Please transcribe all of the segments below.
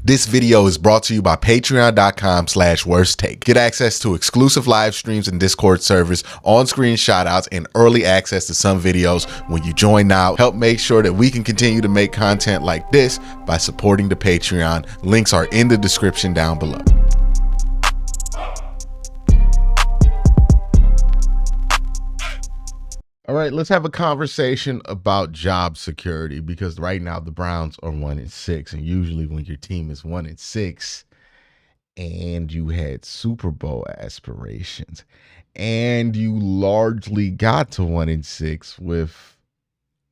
This video is brought to you by patreon.com/worsttake. Get access to exclusive live streams and Discord servers, on-screen shoutouts, and early access to some videos when you join now. Help make sure that we can continue to make content like this by supporting the Patreon. Links are in the description down below. All right, let's have a conversation about job security, because right now the Browns are 1-6, and usually when your team is 1-6 and you had Super Bowl aspirations and you largely got to 1-6 with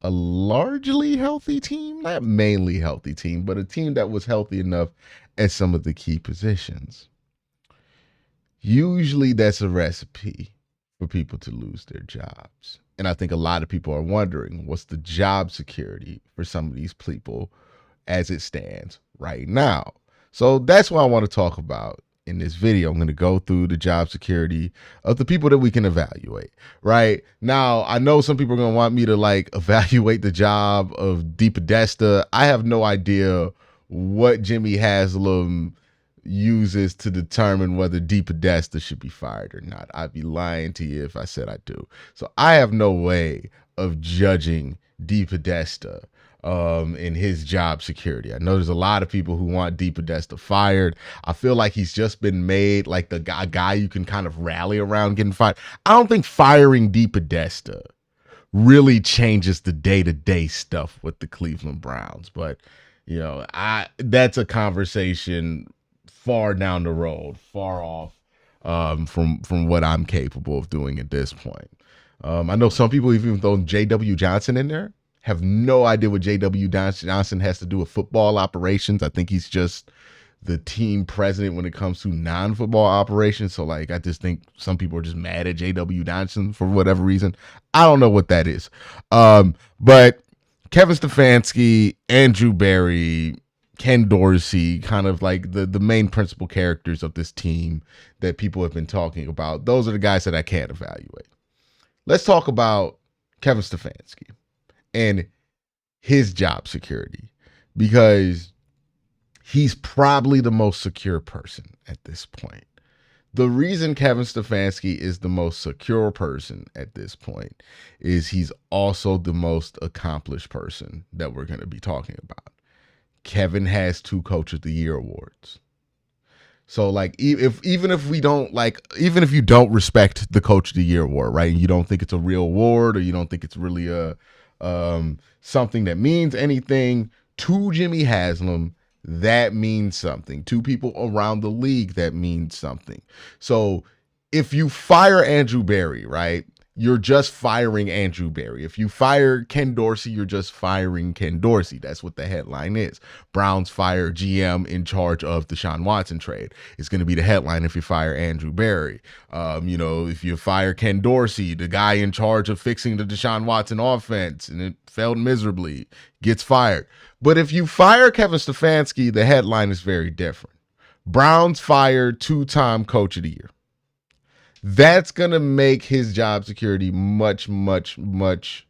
a largely healthy team, not mainly healthy team, but a team that was healthy enough at some of the key positions. Usually that's a recipe for people to lose their jobs. And I think a lot of people are wondering, what's the job security for some of these people as it stands right now? So that's what I want to talk about in this video. I'm going to go through the job security of the people that we can evaluate right now. I know some people are going to want me to evaluate the job of DePodesta. I have no idea what Jimmy Haslam uses to determine whether DePodesta should be fired or not. I'd be lying to you if I said I do. So I have no way of judging DePodesta in his job security. I know there's a lot of people who want DePodesta fired. I feel like he's just been made like the guy you can kind of rally around getting fired. I don't think firing DePodesta really changes the day-to-day stuff with the Cleveland Browns, but that's a conversation far down the road, far off from what I'm capable of doing at this point. I know some people, even throwing J.W. Johnson in there, have no idea what J.W. Johnson has to do with football operations. I think he's just the team president when it comes to non-football operations. So I just think some people are just mad at J.W. Johnson for whatever reason. I don't know what that is. But Kevin Stefanski, Andrew Berry, Ken Dorsey, kind of like the main principal characters of this team that people have been talking about. Those are the guys that I can't evaluate. Let's talk about Kevin Stefanski and his job security, because he's probably the most secure person at this point. The reason Kevin Stefanski is the most secure person at this point is he's also the most accomplished person that we're going to be talking about. Kevin has 2 Coach of the Year awards. So even if you don't respect the Coach of the Year award, right? You don't think it's a real award, or you don't think it's really a something that means anything to Jimmy Haslam, that means something. To people around the league, that means something. So if you fire Andrew Berry, right, you're just firing Andrew Berry. If you fire Ken Dorsey, you're just firing Ken Dorsey. That's what the headline is. Browns fire GM in charge of the Deshaun Watson trade. It's going to be the headline if you fire Andrew Berry. If you fire Ken Dorsey, the guy in charge of fixing the Deshaun Watson offense, and it failed miserably, gets fired. But if you fire Kevin Stefanski, the headline is very different. Browns fire 2-time Coach of the Year. That's going to make his job security much, much, much,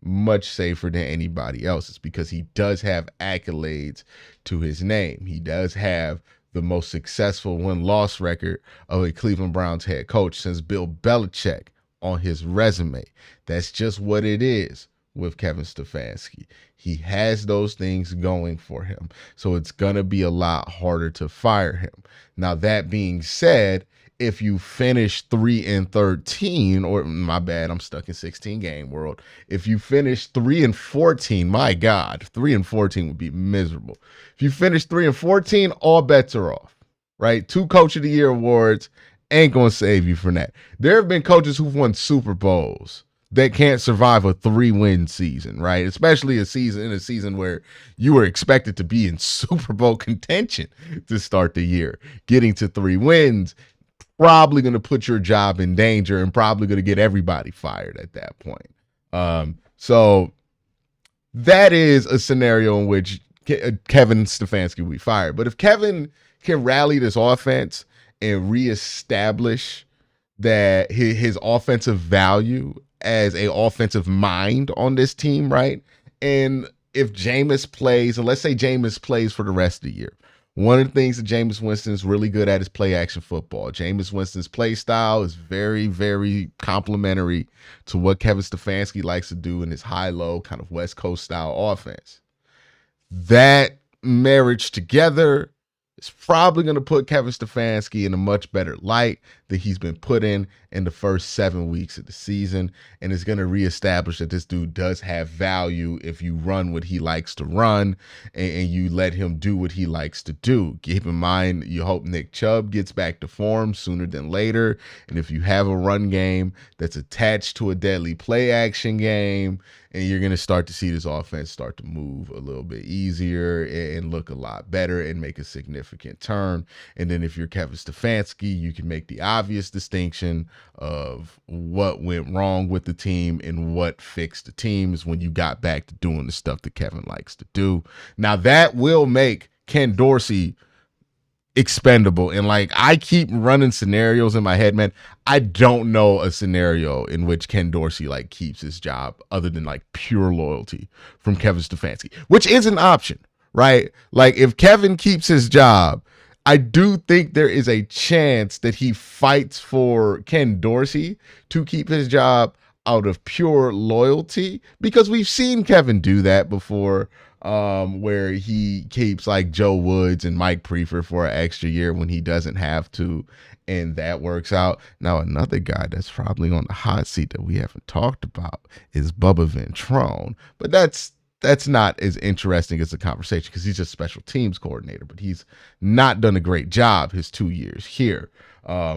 much safer than anybody else's, because he does have accolades to his name. He does have the most successful win-loss record of a Cleveland Browns head coach since Bill Belichick on his resume. That's just what it is with Kevin Stefanski. He has those things going for him. So it's going to be a lot harder to fire him. Now, that being said, if you finish 3-13, or my bad, I'm stuck in 16 game world. If you finish 3-14, my God, 3-14 would be miserable. If you finish 3-14, all bets are off, right? 2 Coach of the Year awards ain't going to save you from that. There have been coaches who've won Super Bowls that can't survive a 3-win season, right? Especially in a season where you were expected to be in Super Bowl contention to start the year. Getting to 3 wins, probably going to put your job in danger and probably going to get everybody fired at that point. So that is a scenario in which Kevin Stefanski will be fired. But if Kevin can rally this offense and reestablish that his offensive value as a offensive mind on this team, right? And if Jameis plays, and let's say Jameis plays for the rest of the year, One of the things that Jameis Winston is really good at is play action football. Jameis Winston's play style is very, very complementary to what Kevin Stefanski likes to do in his high-low kind of West Coast style offense. That marriage together is probably going to put Kevin Stefanski in a much better light than he's been put in the first 7 weeks of the season, and is going to reestablish that this dude does have value if you run what he likes to run and you let him do what he likes to do. Keep in mind, you hope Nick Chubb gets back to form sooner than later, and if you have a run game that's attached to a deadly play action game, and you're going to start to see this offense start to move a little bit easier and look a lot better and make a significant turn. And then if you're Kevin Stefanski, you can make the obvious distinction of what went wrong with the team and what fixed the team is when you got back to doing the stuff that Kevin likes to do. Now, that will make Ken Dorsey expendable. And like, I keep running scenarios in my head, man. I don't know a scenario in which Ken Dorsey like keeps his job other than like pure loyalty from Kevin Stefanski, which is an option, right? Like, if Kevin keeps his job, I do think there is a chance that he fights for Ken Dorsey to keep his job out of pure loyalty, because we've seen Kevin do that before, where he keeps like Joe Woods and Mike Prefer for an extra year when he doesn't have to, and that works out. Now, another guy that's probably on the hot seat that we haven't talked about is Bubba Ventrone, but that's not as interesting as a conversation because he's just special teams coordinator, but he's not done a great job his 2 years here.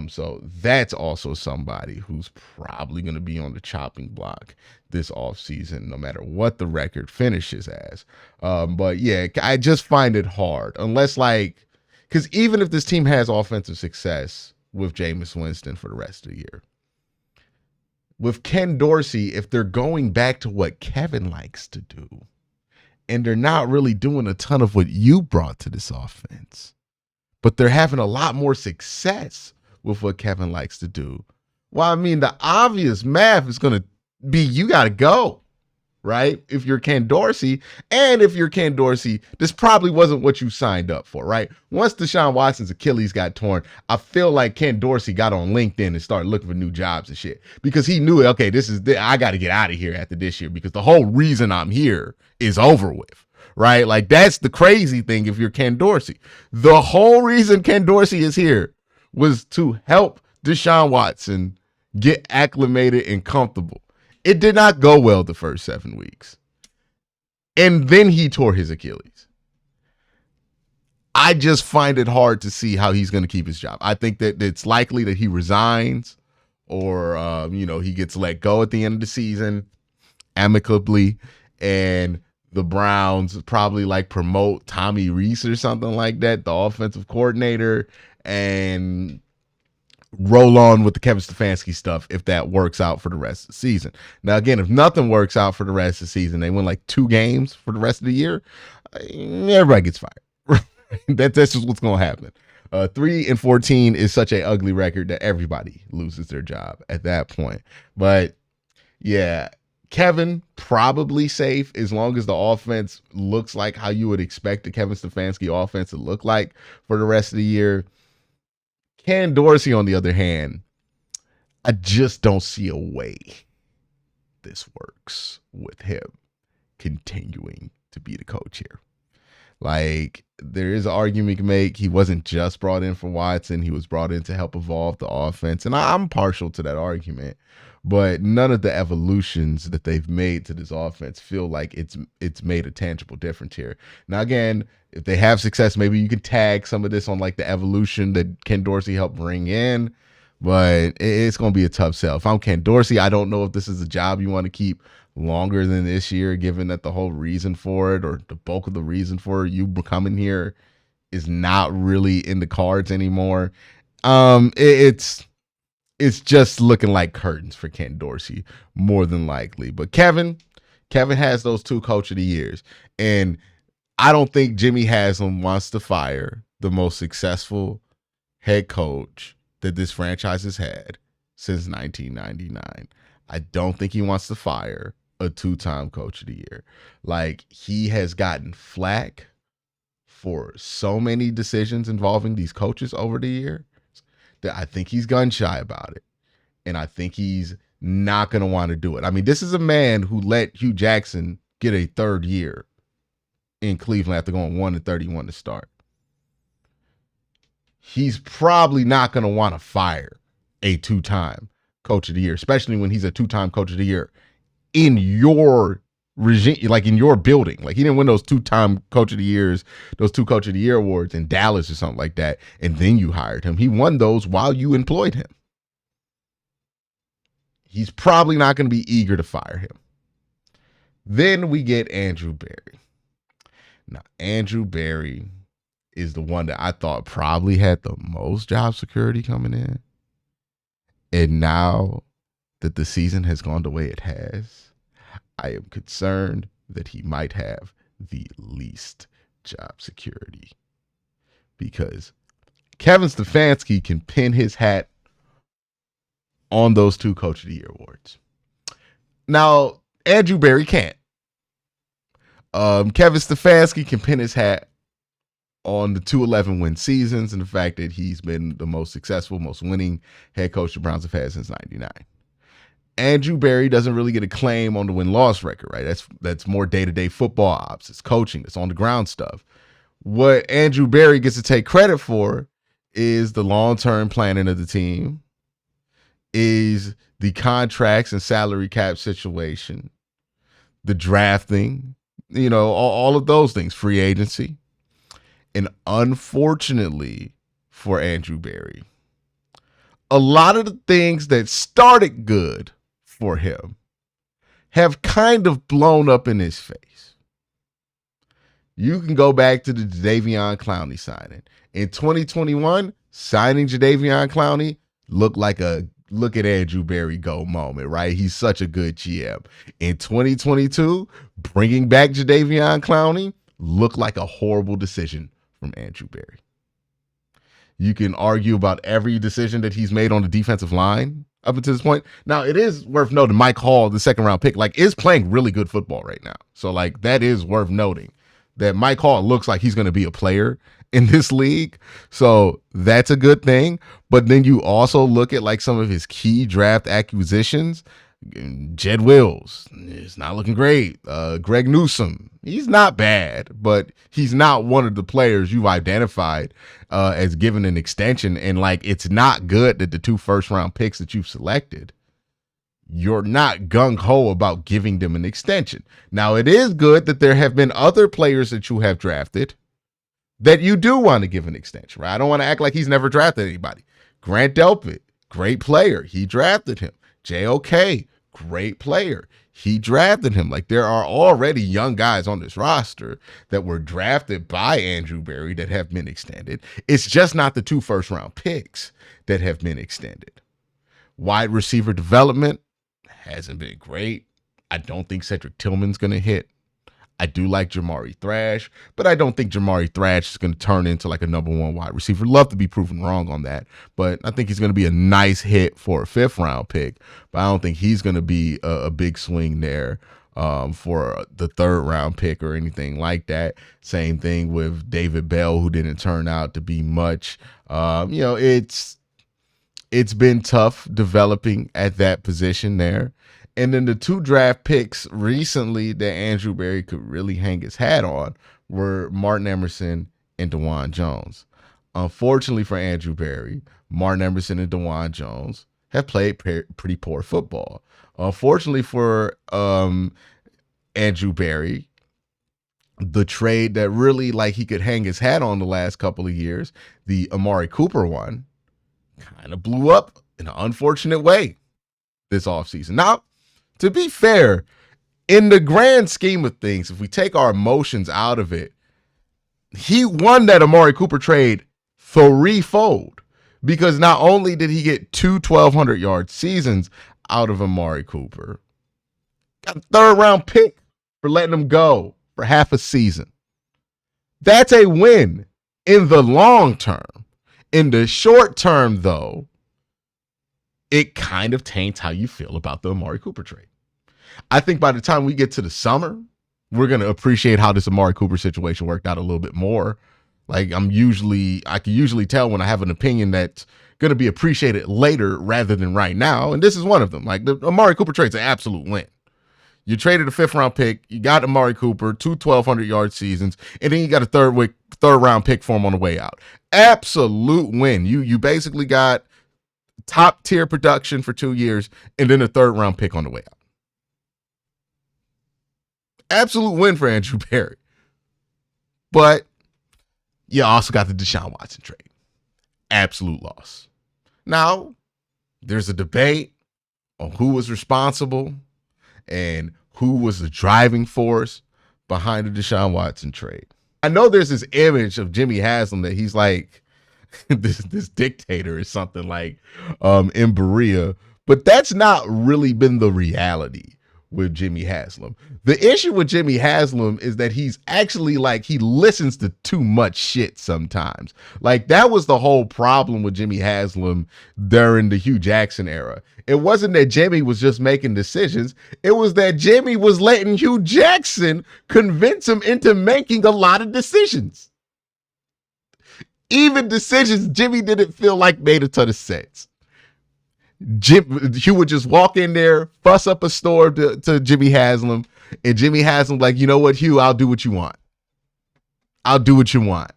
So that's also somebody who's probably going to be on the chopping block this offseason, no matter what the record finishes as. But yeah, I just find it hard unless like, because even if this team has offensive success with Jameis Winston for the rest of the year, with Ken Dorsey, if they're going back to what Kevin likes to do, and they're not really doing a ton of what you brought to this offense, but they're having a lot more success with what Kevin likes to do. Well, I mean, the obvious math is going to be you got to go, right? If you're Ken Dorsey. And if you're Ken Dorsey, this probably wasn't what you signed up for, right? Once Deshaun Watson's Achilles got torn, I feel like Ken Dorsey got on LinkedIn and started looking for new jobs and shit, because he knew, okay, I got to get out of here after this year because the whole reason I'm here is over with, right? Like, that's the crazy thing if you're Ken Dorsey. The whole reason Ken Dorsey is here was to help Deshaun Watson get acclimated and comfortable. It did not go well the first 7 weeks. And then he tore his Achilles. I just find it hard to see how he's going to keep his job. I think that it's likely that he resigns or, he gets let go at the end of the season amicably, and the Browns probably like promote Tommy Reese or something like that, the offensive coordinator, and roll on with the Kevin Stefanski stuff if that works out for the rest of the season. Now, again, if nothing works out for the rest of the season, they win like 2 games for the rest of the year, everybody gets fired. That's just what's going to happen. 3-14 is such an ugly record that everybody loses their job at that point. But yeah, Kevin probably safe as long as the offense looks like how you would expect the Kevin Stefanski offense to look like for the rest of the year. Ken Dorsey, on the other hand, I just don't see a way this works with him continuing to be the coach here. Like, there is an argument you can make. He wasn't just brought in for Watson. He was brought in to help evolve the offense. And I'm partial to that argument. But none of the evolutions that they've made to this offense feel like it's made a tangible difference here. Now, again, if they have success, maybe you can tag some of this on like the evolution that Ken Dorsey helped bring in. But it's going to be a tough sell. If I'm Ken Dorsey, I don't know if this is a job you want to keep longer than this year, given that the whole reason for it, or the bulk of the reason for you coming here, is not really in the cards anymore. It's just looking like curtains for Ken Dorsey, more than likely. But Kevin has those 2 coach of the years. And I don't think Jimmy Haslam wants to fire the most successful head coach that this franchise has had since 1999. I don't think he wants to fire a 2-time coach of the year. Like, he has gotten flack for so many decisions involving these coaches over the year that I think he's gun shy about it. And I think he's not going to want to do it. I mean, this is a man who let Hugh Jackson get a third year in Cleveland after going 1-31 to start. He's probably not going to want to fire a two-time coach of the year, especially when he's a two-time coach of the year in your regime, like in your building. Like, he didn't win those two-time coach of the years, those two coach of the year awards in Dallas or something like that, and then you hired him. He won those while you employed him. He's probably not going to be eager to fire him. Then we get Andrew Berry. Now, Andrew Berry is the one that I thought probably had the most job security coming in. And now that the season has gone the way it has, I am concerned that he might have the least job security. Because Kevin Stefanski can pin his hat on those two Coach of the Year awards. Now, Andrew Berry can't. Kevin Stefanski can pin his hat on the 2 11-win seasons and the fact that he's been the most successful, most winning head coach the Browns have had since '99. Andrew Berry doesn't really get a claim on the win-loss record, right? That's more day-to-day football ops. It's coaching. It's on-the-ground stuff. What Andrew Berry gets to take credit for is the long-term planning of the team, is the contracts and salary cap situation, the drafting, all of those things, free agency. And unfortunately for Andrew Berry, a lot of the things that started good for him have kind of blown up in his face. You can go back to the Jadeveon Clowney signing. In 2021, signing Jadeveon Clowney looked like a look at Andrew Berry go moment, right? He's such a good GM. In 2022, bringing back Jadeveon Clowney looked like a horrible decision from Andrew Berry. You can argue about every decision that he's made on the defensive line up until this point. Now, it is worth noting Mike Hall, the second-round pick, is playing really good football right now. So, that is worth noting that Mike Hall looks like he's going to be a player in this league. So that's a good thing. But then you also look at some of his key draft acquisitions. Jed Wills is not looking great. Greg Newsome, he's not bad, but he's not one of the players you've identified as given an extension. And it's not good that the 2 first-round picks that you've selected, you're not gung-ho about giving them an extension. Now, it is good that there have been other players that you have drafted that you do want to give an extension, right? I don't want to act like he's never drafted anybody. Grant Delpit, great player. He drafted him. JOK, great player. He drafted him. There are already young guys on this roster that were drafted by Andrew Berry that have been extended. It's just not the 2 first-round picks that have been extended. Wide receiver development hasn't been great. I don't think Cedric Tillman's going to hit. I do like Jamari Thrash, but I don't think Jamari Thrash is going to turn into a number 1 wide receiver. Love to be proven wrong on that, but I think he's going to be a nice hit for a 5th-round pick, but I don't think he's going to be a big swing there for the 3rd-round pick or anything like that. Same thing with David Bell, who didn't turn out to be much. It's been tough developing at that position there. And then the 2 draft picks recently that Andrew Berry could really hang his hat on were Martin Emerson and DeJuan Jones. Unfortunately for Andrew Berry, Martin Emerson and DeJuan Jones have played pretty poor football. Unfortunately for Andrew Berry, the trade that really he could hang his hat on the last couple of years, the Amari Cooper one, kind of blew up in an unfortunate way this offseason. Now, to be fair, in the grand scheme of things, if we take our emotions out of it, he won that Amari Cooper trade threefold, because not only did he get 2 1,200-yard seasons out of Amari Cooper, got a 3rd-round pick for letting him go for half a season. That's a win in the long term. In the short term, though, it kind of taints how you feel about the Amari Cooper trade. I think by the time we get to the summer, we're going to appreciate how this Amari Cooper situation worked out a little bit more. Like I can usually tell when I have an opinion that's going to be appreciated later rather than right now. And this is one of them. Like the Amari Cooper trade's an absolute win. You traded a 5th round pick. You got Amari Cooper, 2 1,200-yard seasons, and then you got a third round pick for him on the way out. Absolute win. You basically got top tier production for 2 years and then a 3rd round pick on the way out. Absolute win for Andrew Berry. But you also got the Deshaun Watson trade. Absolute loss. Now, there's a debate on who was responsible and who was the driving force behind the Deshaun Watson trade. I know there's this image of Jimmy Haslam that he's like this dictator or something like in Berea, but that's not really been the reality with Jimmy Haslam. The issue with Jimmy Haslam is that he's actually like, he listens to too much shit sometimes. Like that was the whole problem with Jimmy Haslam during the Hugh Jackson era. It wasn't that Jimmy was just making decisions. It was that Jimmy was letting Hugh Jackson convince him into making a lot of decisions. Even decisions Jimmy didn't feel like made a ton of sense. Hugh would just walk in there, fuss up a store to Jimmy Haslam, and Jimmy Haslam like, you know what, Hugh, I'll do what you want. I'll do what you want.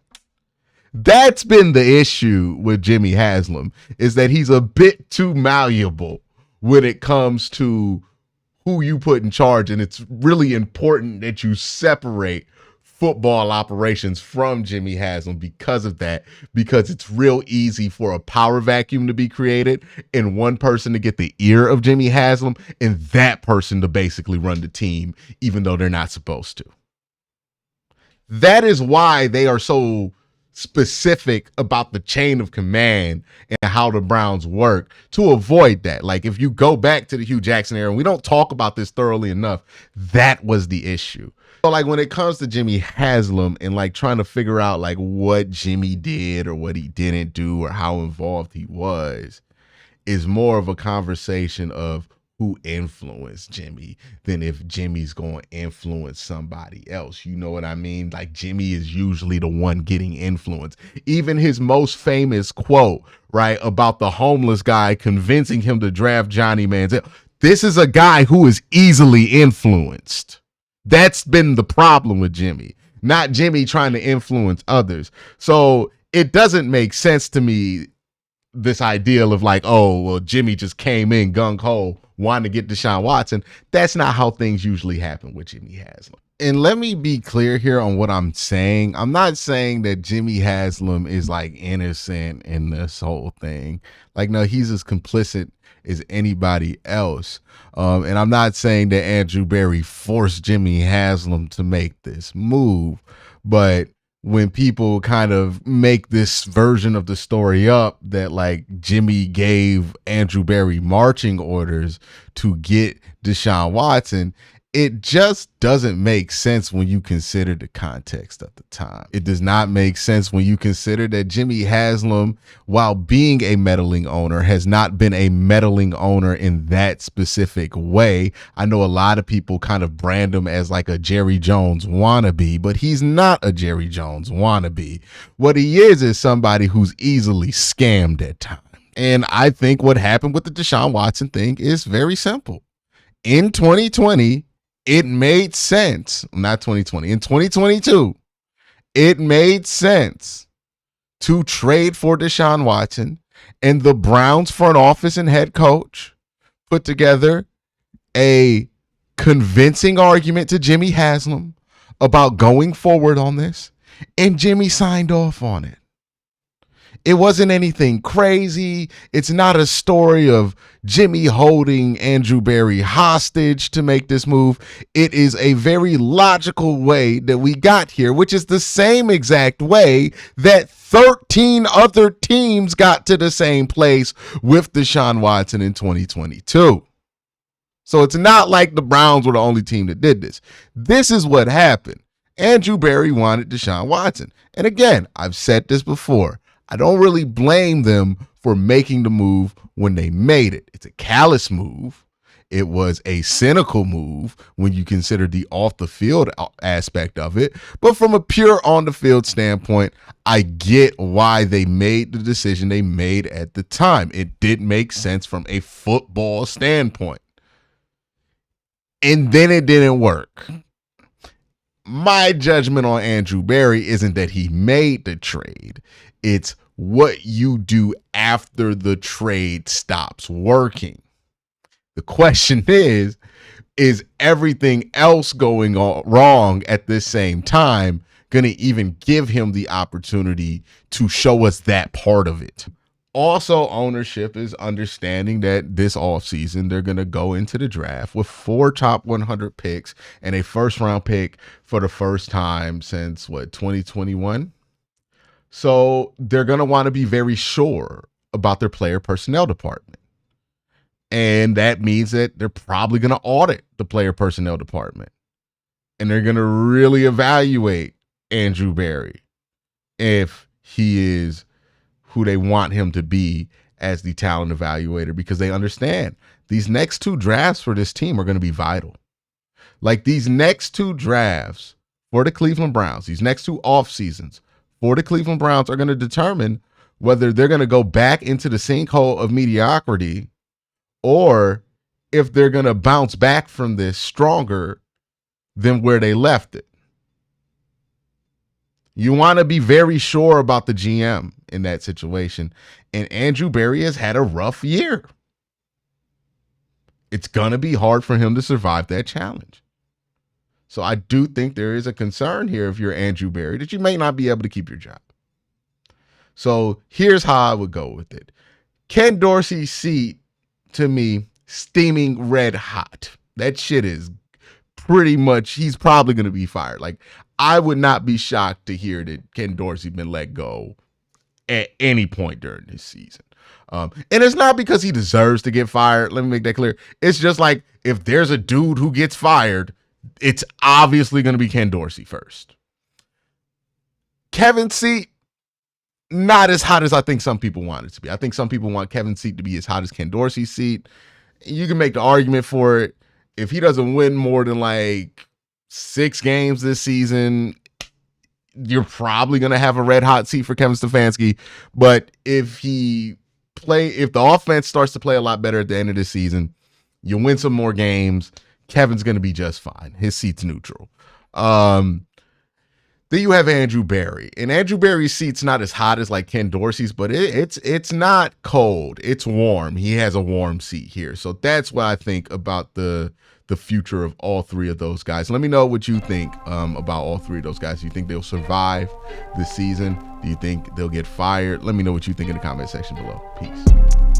That's been the issue with Jimmy Haslam, is that he's a bit too malleable when it comes to who you put in charge, and it's really important that you separate football operations from Jimmy Haslam because of that, because it's real easy for a power vacuum to be created and one person to get the ear of Jimmy Haslam and that person to basically run the team, even though they're not supposed to. That is why they are so specific about the chain of command and how the Browns work to avoid that. Like if you go back to the Hugh Jackson era, and we don't talk about this thoroughly enough, that was the issue. So like when it comes to Jimmy Haslam and like trying to figure out like what Jimmy did or what he didn't do or how involved he was, is more of a conversation of who influenced Jimmy than if Jimmy's going to influence somebody else. You know what I mean? Like Jimmy is usually the one getting influenced. Even his most famous quote, right, about the homeless guy convincing him to draft Johnny Manziel. This is a guy who is easily influenced. That's been the problem with Jimmy, not Jimmy trying to influence others. So it doesn't make sense to me, this ideal of like, oh, well, Jimmy just came in gung-ho, wanting to get Deshaun Watson. That's not how things usually happen with Jimmy Haslam. And let me be clear here on what I'm saying. I'm not saying that Jimmy Haslam is like innocent in this whole thing. Like, no, he's as complicit as anybody else. And I'm not saying that Andrew Berry forced Jimmy Haslam to make this move, but when people kind of make this version of the story up that like Jimmy gave Andrew Berry marching orders to get Deshaun Watson, it just doesn't make sense when you consider the context of the time. It does not make sense when you consider that Jimmy Haslam, while being a meddling owner, has not been a meddling owner in that specific way. I know a lot of people kind of brand him as like a Jerry Jones wannabe, but he's not a Jerry Jones wannabe. What he is somebody who's easily scammed at times. And I think what happened with the Deshaun Watson thing is very simple. In 2020, it made sense, not 2020, in 2022, it made sense to trade for Deshaun Watson, and the Browns front office and head coach put together a convincing argument to Jimmy Haslam about going forward on this, and Jimmy signed off on it. It wasn't anything crazy. It's not a story of Jimmy holding Andrew Berry hostage to make this move. It is a very logical way that we got here, which is the same exact way that 13 other teams got to the same place with Deshaun Watson in 2022. So it's not like the Browns were the only team that did this. This is what happened. Andrew Berry wanted Deshaun Watson. And again, I've said this before. I don't really blame them for making the move when they made it. It's a callous move. It was a cynical move when you consider the off the field aspect of it. But from a pure on the field standpoint, I get why they made the decision they made at the time. It did make sense from a football standpoint. And then it didn't work. My judgment on Andrew Berry isn't that he made the trade. It's what you do after the trade stops working. The question is everything else going on wrong at this same time going to even give him the opportunity to show us that part of it? Also, ownership is understanding that this offseason they're going to go into the draft with 4 top 100 picks and a first-round pick for the first time since, 2021? So they're going to want to be very sure about their player personnel department. And that means that they're probably going to audit the player personnel department. And they're going to really evaluate Andrew Berry if he is who they want him to be as the talent evaluator, because they understand these next 2 drafts for this team are going to be vital. Like these next 2 drafts for the Cleveland Browns, these next 2 off seasons for the Cleveland Browns are going to determine whether they're going to go back into the sinkhole of mediocrity or if they're going to bounce back from this stronger than where they left it. You want to be very sure about the GM in that situation. And Andrew Berry has had a rough year. It's going to be hard for him to survive that challenge. So I do think there is a concern here if you're Andrew Berry that you may not be able to keep your job. So here's how I would go with it. Ken Dorsey's seat, to me, steaming red hot. That shit is pretty much, he's probably going to be fired. Like, I would not be shocked to hear that Ken Dorsey been let go at any point during this season. And it's not because he deserves to get fired. Let me make that clear. It's just like, if there's a dude who gets fired, it's obviously going to be Ken Dorsey first. Kevin's seat, not as hot as I think some people want it to be. I think some people want Kevin's seat to be as hot as Ken Dorsey's seat. You can make the argument for it. If he doesn't win more than like 6 games this season, you're probably going to have a red hot seat for Kevin Stefanski. But if the offense starts to play a lot better at the end of the season, you win some more games, Kevin's going to be just fine. His seat's neutral. Then you have Andrew Berry. And Andrew Berry's seat's not as hot as like Ken Dorsey's, but it's not cold. It's warm. He has a warm seat here. So that's what I think about the future of all 3 of those guys. Let me know what you think about all 3 of those guys. Do you think they'll survive this season? Do you think they'll get fired? Let me know what you think in the comment section below. Peace.